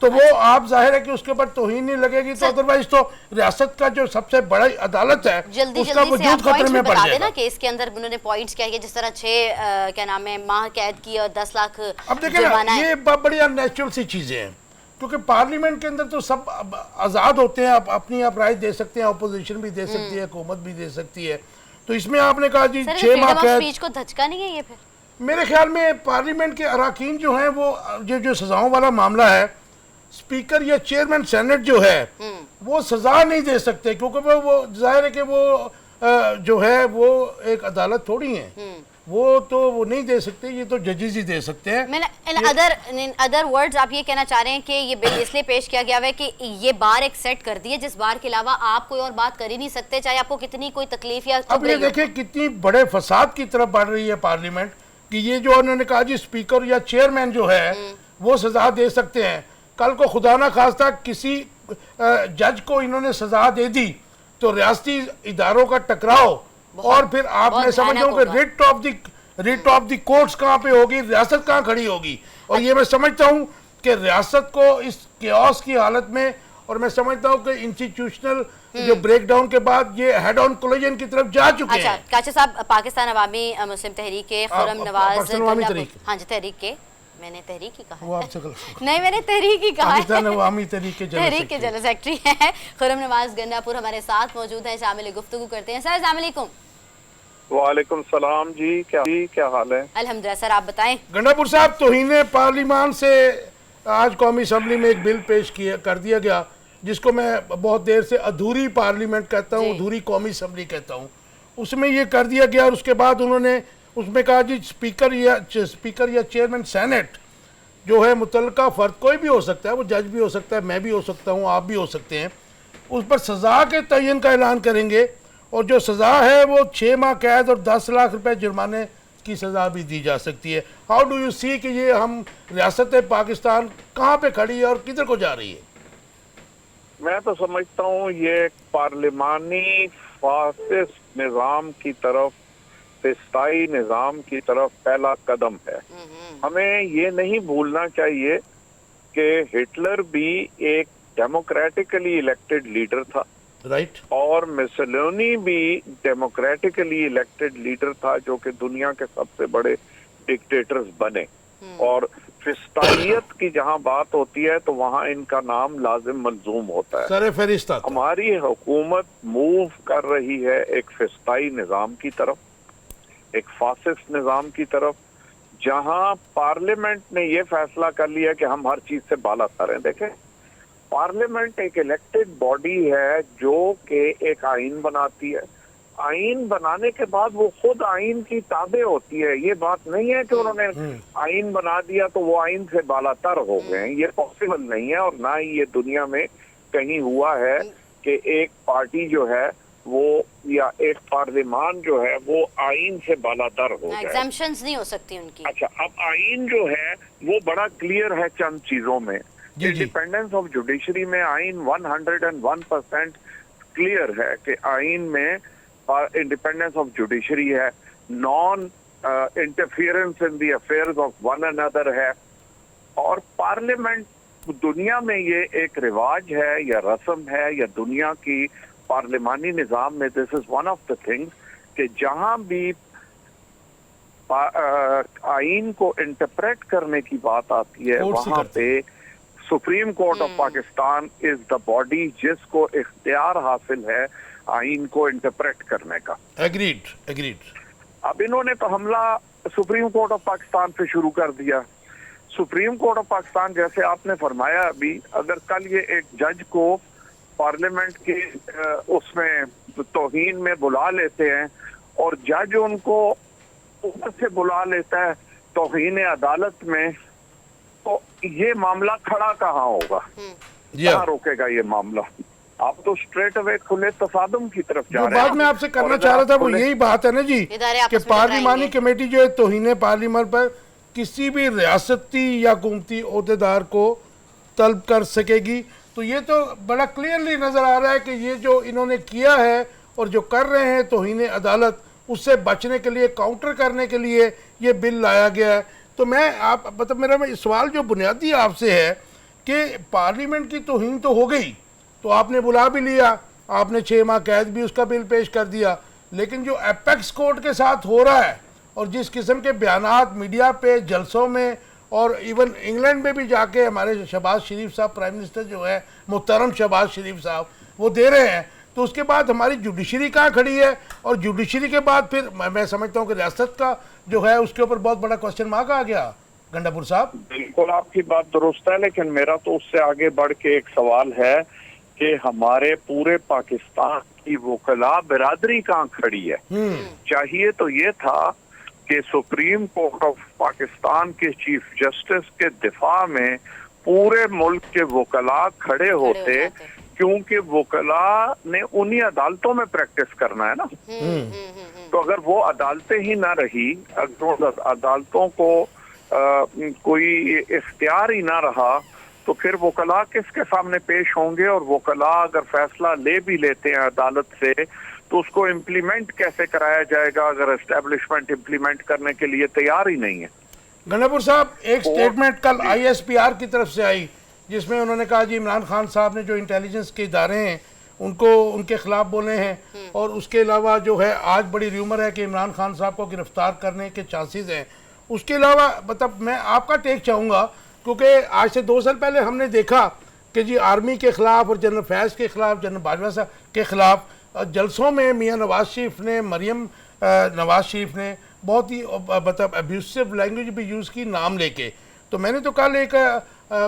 تو وہ آپ ظاہر ہے کہ اس کے اوپر توہین نہیں لگے گی تو ادروائز تو ریاست کا جو سب سے بڑا عدالت ہے اس کا وجود خطرے میں پڑ جائے گا. کہ اس کے اندر انہوں نے پوائنٹس کیا کہ جس طرح 6 کیا نام ہے ماہ قید کی اور 10 لاکھ اب دیکھیں یہ بڑی ان نیچرل سی چیزیں ہیں کیونکہ پارلیمنٹ کے اندر تو سب آزاد ہوتے ہیں, اپنی آپ رائے دے سکتے ہیں, اپوزیشن بھی دے سکتی ہے, حکومت بھی دے سکتی ہے. تو اس میں آپ نے کہا جی 6 ماہ قید, سپیچ کو دھچکا نہیں ہے یہ پھر؟ میرے خیال میں پارلیمنٹ کے اراکین جو ہیں وہ جو سزاؤں والا معاملہ ہے, اسپیکر یا چیئرمین سینٹ جو ہے وہ سزا نہیں دے سکتے کیونکہ وہ ظاہر ہے کہ وہ جو ہے وہ ایک عدالت تھوڑی ہیں, وہ تو وہ نہیں دے سکتے, یہ تو ججز ہی دے سکتے ہیں. ادر ورڈز آپ یہ کہنا چاہ رہے ہیں کہ یہ بل اس لیے پیش کیا گیا ہے کہ یہ بار ایک سیٹ کر دی ہے جس بار کے علاوہ آپ کوئی اور بات کر ہی نہیں سکتے چاہے آپ کو کتنی کوئی تکلیف یا اب یہ دیکھیں کتنی بڑے فساد کی طرف بڑھ رہی ہے پارلیمنٹ کہ یہ جو انہوں نے کہا جی اسپیکر یا چیئرمین جو ہے وہ سزا دے سکتے ہیں. کل کو خدا نہ خواستہ کسی جج کو انہوں نے سزا دے دی تو ریاستی اداروں کا ٹکراؤ اور پھر آپ نے سمجھو کہ ریٹ آف دی کورٹس کہاں پہ ہوگی, ریاست کہاں کھڑی ہوگی. اور یہ میں سمجھتا ہوں کہ ریاست کو اس کیوس کی حالت میں, اور میں سمجھتا ہوں کہ انسٹیٹیوشنل جو بریک ڈاؤن کے بعد یہ ہیڈ آن کولیجن کی طرف جا چکے ہیں. اچھا کاشف صاحب, پاکستان عوامی مسلم تحریک کے خرم نواز, ہاں جی تحریک کے, میں نے تحریک ہی کہا نہیں میں نے تحریک ہی کہا عوامی تحریک کے جنرل سیکرٹری ہیں خرم نواز گنڈا پور ہمارے ساتھ موجود ہیں, شامل گفتگو کرتے ہیں. سر السلام علیکم. وعلیکم السلام جی, کیا حال ہے؟ الحمدللہ. سر آپ بتائیں. گنڈا پور صاحب, توہین پارلیمان سے آج قومی اسمبلی میں ایک بل پیش کر دیا گیا جس کو میں بہت دیر سے ادھوری پارلیمنٹ کہتا ہوں, ادھوری قومی اسمبلی کہتا ہوں. اس میں یہ کر دیا گیا اور اس کے بعد انہوں نے اس میں کہا جی اسپیکر یا چیئرمین سینٹ جو ہے متعلقہ فرد کوئی بھی ہو سکتا ہے, وہ جج بھی ہو سکتا ہے, میں بھی ہو سکتا ہوں, آپ بھی ہو سکتے ہیں, اس پر سزا کے تعین کا اعلان کریں گے اور جو سزا ہے وہ 6 ماہ قید اور 10 لاکھ روپے جرمانے کی سزا بھی دی جا سکتی ہے. ہاؤ ڈو یو سی کہ یہ ہم ریاست پاکستان کہاں پہ کھڑی ہے اور کدھر کو جا رہی ہے؟ میں تو سمجھتا ہوں یہ پارلیمانی فاسسٹ نظام کی طرف, فسطائی نظام کی طرف پہلا قدم ہے. ہمیں یہ نہیں بھولنا چاہیے کہ ہٹلر بھی ایک ڈیموکریٹکلی الیکٹڈ لیڈر تھا, رائٹ, اور مسولینی بھی ڈیموکریٹکلی الیکٹڈ لیڈر تھا جو کہ دنیا کے سب سے بڑے ڈکٹیٹرز بنے. اور فسطائیت کی جہاں بات ہوتی ہے تو وہاں ان کا نام لازم ملزوم ہوتا ہے. سر فہرست ہماری حکومت موو کر رہی ہے ایک فسطائی نظام کی طرف, ایک فاسسٹ نظام کی طرف, جہاں پارلیمنٹ نے یہ فیصلہ کر لیا کہ ہم ہر چیز سے بالا تر ہیں. دیکھیں, پارلیمنٹ ایک الیکٹڈ باڈی ہے جو کہ ایک آئین بناتی ہے. آئین بنانے کے بعد وہ خود آئین کی تابع ہوتی ہے. یہ بات نہیں ہے کہ انہوں نے آئین بنا دیا تو وہ آئین سے بالا تر ہو گئے. یہ پاسبل نہیں ہے, اور نہ ہی یہ دنیا میں کہیں ہوا ہے کہ ایک پارٹی جو ہے وہ یا ایک پارلیمان جو ہے وہ آئین سے بالا تر ہو جائے. ایگزمپشنز نہیں ہو سکتی ان کی. اچھا, اب آئین جو ہے وہ بڑا کلیئر ہے چند چیزوں میں. انڈیپینڈنس آف جوڈیشری میں آئین 101% کلیئر ہے کہ آئین میں انڈیپینڈنس آف جوڈیشری ہے, non interference in the affairs of one another ہے. اور پارلیمنٹ دنیا میں یہ ایک رواج ہے یا رسم ہے یا دنیا کی پارلیمانی نظام میں this is one of the things کہ جہاں بھی آئین کو انٹرپریٹ کرنے کی بات آتی ہے وہاں پہ supreme court of Pakistan is the body جس کو اختیار حاصل ہے آئین کو انٹرپریٹ کرنے کا. ایگریڈ. اب انہوں نے تو حملہ سپریم کورٹ آف پاکستان پہ شروع کر دیا. سپریم کورٹ آف پاکستان جیسے آپ نے فرمایا ابھی, اگر کل یہ ایک جج کو پارلیمنٹ کے اس میں توہین میں بلا لیتے ہیں اور جج ان کو اوپر سے بلا لیتا ہے توہین عدالت میں, تو یہ معاملہ کھڑا کہاں ہوگا, کہاں روکے گا یہ معاملہ؟ آپ تو اسٹریٹ اوے کھلے تصادم کی طرف جا رہے ہیں. جو بات میں آپ سے کرنا چاہ رہا تھا وہ یہی بات ہے نا جی کہ پارلیمانی کمیٹی جو ہے توہین پارلیمنٹ پر کسی بھی ریاستی یا حکومتی عہدیدار کو طلب کر سکے گی. تو یہ تو بڑا کلیئرلی نظر آ رہا ہے کہ یہ جو انہوں نے کیا ہے اور جو کر رہے ہیں توہین عدالت, اس سے بچنے کے لیے, کاؤنٹر کرنے کے لیے یہ بل لایا گیا ہے. تو میں میرا سوال جو بنیادی آپ سے ہے کہ پارلیمنٹ کی توہین تو ہو گئی تو آپ نے بلا بھی لیا, آپ نے 6 ماہ قید بھی اس کا بل پیش کر دیا, لیکن جو ایپیکس کورٹ کے ساتھ ہو رہا ہے اور جس قسم کے بیانات میڈیا پہ جلسوں میں اور ایون انگلینڈ میں بھی جا کے ہمارے شہباز شریف صاحب پرائم منسٹر جو ہے محترم شہباز شریف صاحب وہ دے رہے ہیں, تو اس کے بعد ہماری جوڈیشری کہاں کھڑی ہے؟ اور جوڈیشری کے بعد پھر میں سمجھتا ہوں کہ ریاست کا جو ہے اس کے اوپر بہت بڑا کوسچن مارک آ گیا. گنڈا پور صاحب بالکل آپ کی بات درست ہے, لیکن میرا تو اس سے آگے بڑھ کے ایک سوال ہے کہ ہمارے پورے پاکستان کی وکلاء برادری کہاں کھڑی ہے؟ چاہیے تو یہ تھا کہ سپریم کورٹ آف پاکستان کے چیف جسٹس کے دفاع میں پورے ملک کے وکلاء کھڑے ہوتے, کیونکہ وکلاء نے انہی عدالتوں میں پریکٹس کرنا ہے نا. تو اگر وہ عدالتیں ہی نہ رہی, اگر عدالتوں کو کوئی اختیار ہی نہ رہا, تو پھر وکلاء کس کے سامنے پیش ہوں گے؟ اور وکلاء اگر فیصلہ لے بھی لیتے ہیں عدالت سے تو اس کو امپلیمنٹ کیسے کرایا جائے گا اگر اسٹیبلشمنٹ امپلیمنٹ کرنے کے لیے تیار ہی نہیں ہے؟ گنڈا پور صاحب ایک سٹیٹمنٹ کل ISPR کی طرف سے آئی جس میں انہوں نے کہا جی عمران خان صاحب نے جو انٹیلیجنس کے ادارے ہیں ان کو ان کے خلاف بولے ہیں, اور اس کے علاوہ جو ہے آج بڑی ریومر ہے کہ عمران خان صاحب کو گرفتار کرنے کے چانسز ہیں. اس کے علاوہ مطلب میں آپ کا ٹیک چاہوں گا, کیونکہ آج سے 2 سال پہلے ہم نے دیکھا کہ جی آرمی کے خلاف اور جنرل فیض کے خلاف, جنرل باجوہ صاحب کے خلاف جلسوں میں میاں نواز شریف نے, مریم نواز شریف نے بہت ہی مطلب ابیوسو لینگویج بھی یوز کی نام لے کے. تو میں نے تو کل ایک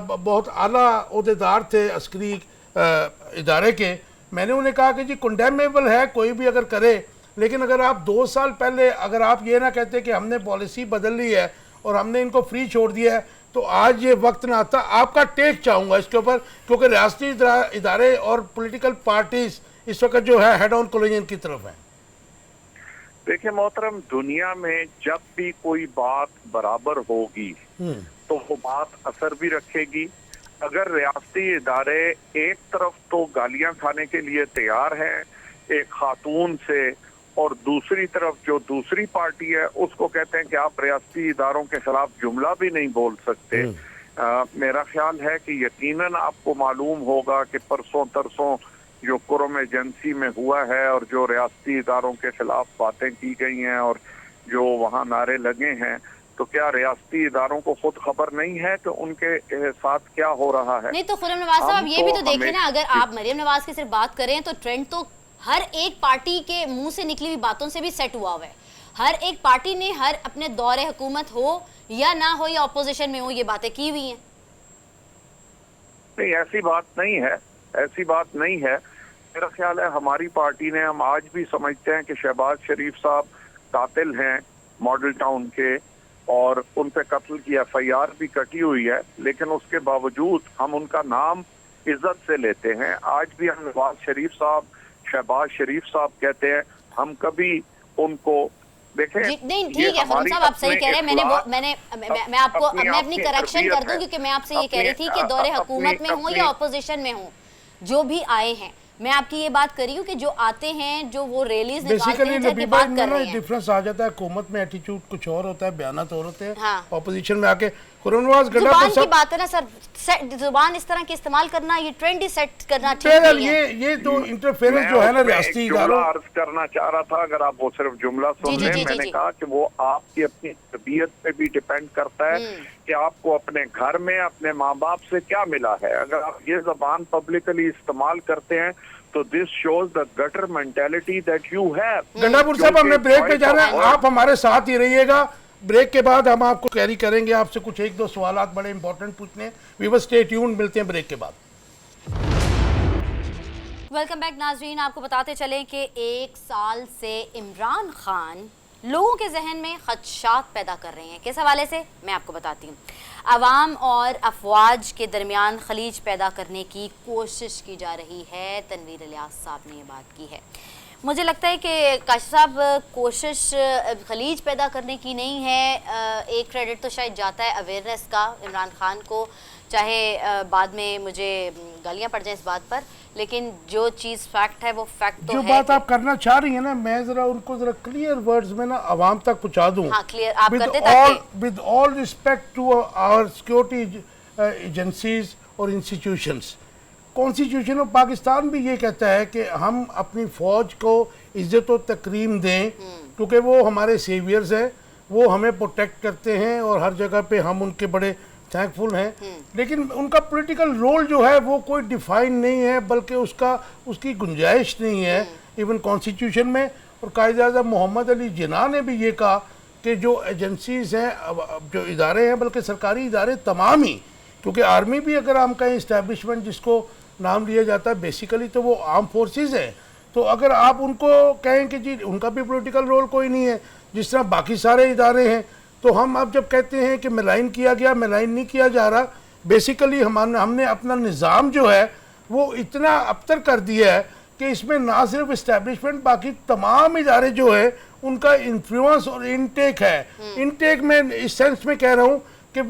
بہت اعلیٰ عہدیدار تھے عسکری ادارے کے, میں نے انہیں کہا کہ جی کنڈیمیبل ہے کوئی بھی اگر کرے, لیکن اگر آپ 2 سال پہلے اگر آپ یہ نہ کہتے کہ ہم نے پالیسی بدل لی ہے اور ہم نے ان کو فری چھوڑ دیا ہے تو آج یہ وقت نہ آتا. آپ کا ٹیک چاہوں گا اس کے اوپر, کیونکہ ریاستی ادارے اور پولیٹیکل پارٹیز اس وقت جو ہے ہیڈ آن کولیجن کی طرف ہیں. دیکھیں محترم, دنیا میں جب بھی کوئی بات برابر ہوگی تو وہ بات اثر بھی رکھے گی. اگر ریاستی ادارے ایک طرف تو گالیاں کھانے کے لیے تیار ہیں ایک خاتون سے, اور دوسری طرف جو دوسری پارٹی ہے اس کو کہتے ہیں کہ آپ ریاستی اداروں کے خلاف جملہ بھی نہیں بول سکتے, میرا خیال ہے کہ یقیناً آپ کو معلوم ہوگا کہ پرسوں ترسوں جو قرم ایجنسی میں ہوا ہے اور جو ریاستی اداروں کے خلاف باتیں کی گئی ہیں اور جو وہاں نعرے لگے ہیں, تو کیا ریاستی اداروں کو خود خبر نہیں ہے کہ ان کے ساتھ کیا ہو رہا ہے؟ نہیں تو خرم نواز صاحب یہ بھی تو دیکھیں نا, اگر آپ مریم نواز کی صرف بات کریں تو ٹرینڈ تو ہر ایک پارٹی کے منہ سے نکلی ہوئی باتوں سے بھی سیٹ ہوا ہوا ہے. ہر ایک پارٹی نے ہر اپنے دور حکومت ہو یا نہ ہو یا اپوزیشن میں ہو یہ باتیں کی ہوئی ہیں. نہیں ایسی بات نہیں ہے, ایسی بات نہیں ہے. میرا خیال ہے ہماری پارٹی نے, ہم آج بھی سمجھتے ہیں کہ شہباز شریف صاحب قاتل ہیں ماڈل ٹاؤن کے, اور ان پہ قتل کی FIR بھی کٹی ہوئی ہے, لیکن اس کے باوجود ہم ان کا نام عزت سے لیتے ہیں. آج بھی ہم نواز شریف صاحب, شہباز شریف صاحب کہتے ہیں, ہم کبھی ان کو دیکھیں. نہیں ٹھیک ہے خرم صاحب آپ صحیح کہہ رہے ہیں, میں آپ کو میں اپنی کریکشن کر دوں کیونکہ میں آپ سے یہ کہہ رہی تھی کہ دور حکومت میں ہوں یا اپوزیشن میں ہوں جو بھی آئے ہیں, میں آپ کی یہ بات کر رہی ہوں کہ جو آتے ہیں جو وہ ریلیز نکالتے ہیں جن کی بات کر رہے ہیں. ڈیفرنس آ جاتا ہے, حکومت میں ایٹیچیوڈ کچھ اور ہوتا ہے, بیانات اور ہوتے ہیں, اپوزیشن میں آ کے خرم نواز گنڈا زبان کی بات ہے نا سر, زبان اس طرح کے استعمال کرنا یہ ٹرینڈ ہی سیٹ کرنا ٹھیک نہیں ہے. یہ تو انٹرفیرنس جو ہے نا ریاستی اداروں, عرض کرنا چاہ رہا تھا, اگر آپ وہ صرف جملہ سن لیں, میں نے کہا کہ وہ آپ کی اپنی طبیعت پہ بھی ڈیپینڈ کرتا ہے کہ آپ کو اپنے گھر میں اپنے ماں باپ سے کیا ملا ہے. اگر آپ یہ زبان پبلکلی استعمال کرتے ہیں تو this shows the gutter mentality that you have. گنڈا پور صاحب ہم نے بریک پہ جانا ہے, آپ ہمارے ساتھ ہی رہیے گا. بریک کے بعد ہم آپ کو کیری کریں گے آپ سے کچھ 1-2 سوالات بڑے امپورٹنٹ پوچھنے ہیں. ویور اسٹے ٹیونڈ, ملتے ہیں بریک کے بعد. ویلکم بیک ناظرین, آپ کو بتاتے چلیں کہ 1 سال سے عمران خان لوگوں کے ذہن میں خدشات پیدا کر رہے ہیں. کس حوالے سے میں آپ کو بتاتی ہوں. عوام اور افواج کے درمیان خلیج پیدا کرنے کی کوشش کی جا رہی ہے. تنویر الیاس صاحب نے یہ بات کی ہے. مجھے لگتا ہے کہ کاشف صاحب کوشش خلیج پیدا کرنے کی نہیں ہے, ایک کریڈٹ تو شاید جاتا ہے اویئرنیس کا عمران خان کو, چاہے بعد میں مجھے گالیاں پڑ جائیں اس بات پر, لیکن جو چیز فیکٹ ہے وہ فیکٹ تو ہے. جو بات آپ کرنا چاہ رہی ہیں نا, میں ذرا ان کو ذرا کلیئر ورڈز میں نا عوام تک پہنچا دوں. ہاں کلیئر آپ کرتے تاکہ with all respect to our security agencies اور انسٹیٹیوشنز. کانسٹیٹیوشن آف پاکستان بھی یہ کہتا ہے کہ ہم اپنی فوج کو عزت و تکریم دیں کیونکہ وہ ہمارے سیویئرز ہیں, وہ ہمیں پروٹیکٹ کرتے ہیں اور ہر جگہ پہ ہم ان کے بڑے تھینک فل ہیں. لیکن ان کا پولیٹیکل رول جو ہے وہ کوئی ڈیفائن نہیں ہے, بلکہ اس کی گنجائش نہیں ہے ایون کانسٹیٹیوشن میں. اور قائد اعظم محمد علی جناح نے بھی یہ کہا کہ جو ایجنسیز ہیں, جو ادارے ہیں, بلکہ سرکاری ادارے تمام ہی, کیونکہ آرمی بھی اگر ہم کہیں اسٹیبلشمنٹ جس کو نام لیا جاتا ہے بیسیکلی تو وہ آرم فورسز ہیں, تو اگر آپ ان کو کہیں کہ جی ان کا بھی پولیٹیکل رول کوئی نہیں ہے جس طرح باقی سارے ادارے ہیں, تو ہم اب جب کہتے ہیں کہ ملائن کیا گیا, ملائن نہیں کیا جا رہا. بیسیکلی ہم نے اپنا نظام جو ہے وہ اتنا ابتر کر دیا ہے کہ اس میں نہ صرف اسٹیبلشمنٹ, باقی تمام ادارے جو ہے ان کا انفلوئنس اور انٹیک ہے. انٹیک میں اس سینس میں کہہ رہا ہوں کہ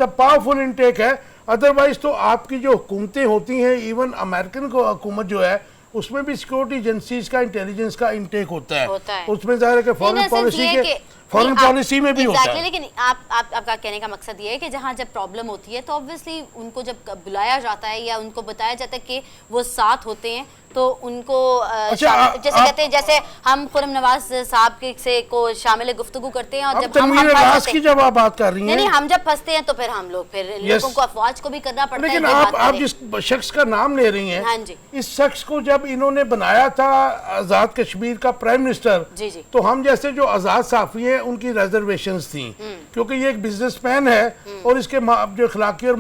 پاورفل انٹیک ہے. ادروائز تو آپ کی جو حکومتیں ہوتی ہیں, ایون امریکن حکومت جو ہے اس میں بھی سیکورٹی ایجنسیز کا انٹیلیجنس کا انٹیک ہوتا ہے. اس میں ظاہر ہے کہ فورن پالیسی میں بھی ہوتا ہے. لیکن آپ کا کہنے کا مقصد یہ ہے کہ جہاں جب پرابلم ہوتی ہے تو obviously ان کو جب بلایا جاتا ہے یا ان کو بتایا جاتا ہے کہ وہ ساتھ ہوتے ہیں تو ان کو جیسے کہتے ہیں, جیسے ہم خرم نواز صاحب سے کو شامل گفتگو کرتے ہیں, اور جب ہم بات کر رہی ہیں نہیں ہم جب پھنستے ہیں تو پھر ہم لوگ پھر لوگوں کو افواج کو بھی کرنا پڑتا ہے. لیکن آپ جس شخص کا نام لے رہی ہیں, اس شخص کو جب انہوں نے بنایا تھا آزاد کشمیر کا پرائم منسٹر, تو ہم جیسے جو آزاد صحافی ہیں ان کی ریزرویشنز تھیں, کیونکہ یہ ایک بزنس مین ہے اور اس کے جو اخلاقی اور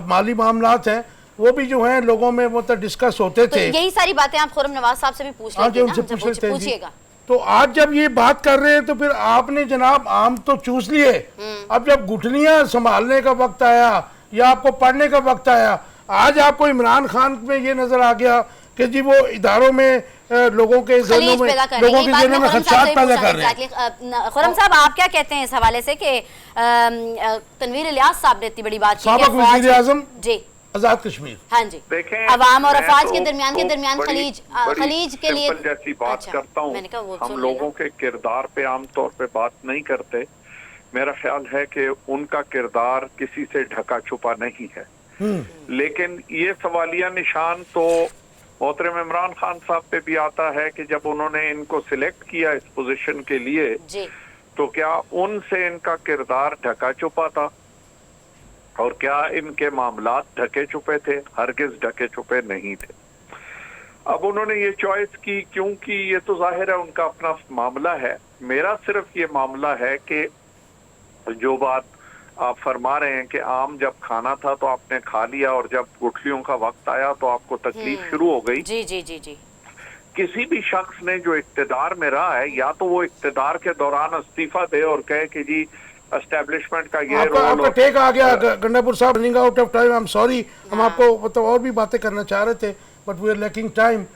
مالی معاملات ہیں وہ بھی جو ہیں لوگوں میں وہ ڈسکس ہوتے تھے. یہی ساری باتیں آپ خرم نواز صاحب سے بھی پوچھ لیجیے گا. تو آج جب یہ بات کر رہے ہیں تو پھر آپ نے جناب آم تو چوس لیے, اب جب گٹھلیاں سنبھالنے کا وقت آیا یا آپ کو پڑھنے کا وقت آیا, آج آپ کو عمران خان میں یہ نظر آ گیا کہ جی وہ اداروں میں لوگوں کے ذہنوں میں خدشات پیدا کر رہے ہیں. خرم صاحب آپ کیا کہتے ہیں اس حوالے سے کہ تنویر الیاس صاحب نے اتنی بڑی بات کی, سابق وزیر اعظم جی آزاد کشمیر, ہاں جی عوام اور افواج کے درمیان خلیج کے لیے جیسی بات کرتا ہوں, ہم لوگوں کے کردار پہ عام طور پہ بات نہیں کرتے. میرا خیال ہے کہ ان کا کردار کسی سے ڈھکا چھپا نہیں ہے, لیکن یہ سوالیہ نشان تو محترم عمران خان صاحب پہ بھی آتا ہے کہ جب انہوں نے ان کو سلیکٹ کیا اس پوزیشن کے لیے تو کیا ان سے ان کا کردار ڈھکا چھپا تھا, اور کیا ان کے معاملات ڈھکے چھپے تھے؟ ہرگز ڈھکے چھپے نہیں تھے. اب انہوں نے یہ چوائس کی کیونکہ یہ تو ظاہر ہے ان کا اپنا معاملہ ہے. میرا صرف یہ معاملہ ہے کہ جو بات آپ فرما رہے ہیں کہ عام جب کھانا تھا تو آپ نے کھا لیا اور جب گٹھلیوں کا وقت آیا تو آپ کو تکلیف شروع ہو گئی. جی کسی بھی شخص نے جو اقتدار میں رہا ہے, یا تو وہ اقتدار کے دوران استعفیٰ دے اور کہے کہ جی اسٹیبلشمنٹ کا یہ رول. آپ کا ٹیک آ گیا گنڈا پور صاحب, running out of time, I am sorry, ہم آپ کو اور بھی باتیں کرنا چاہ رہے تھے but we are lacking time.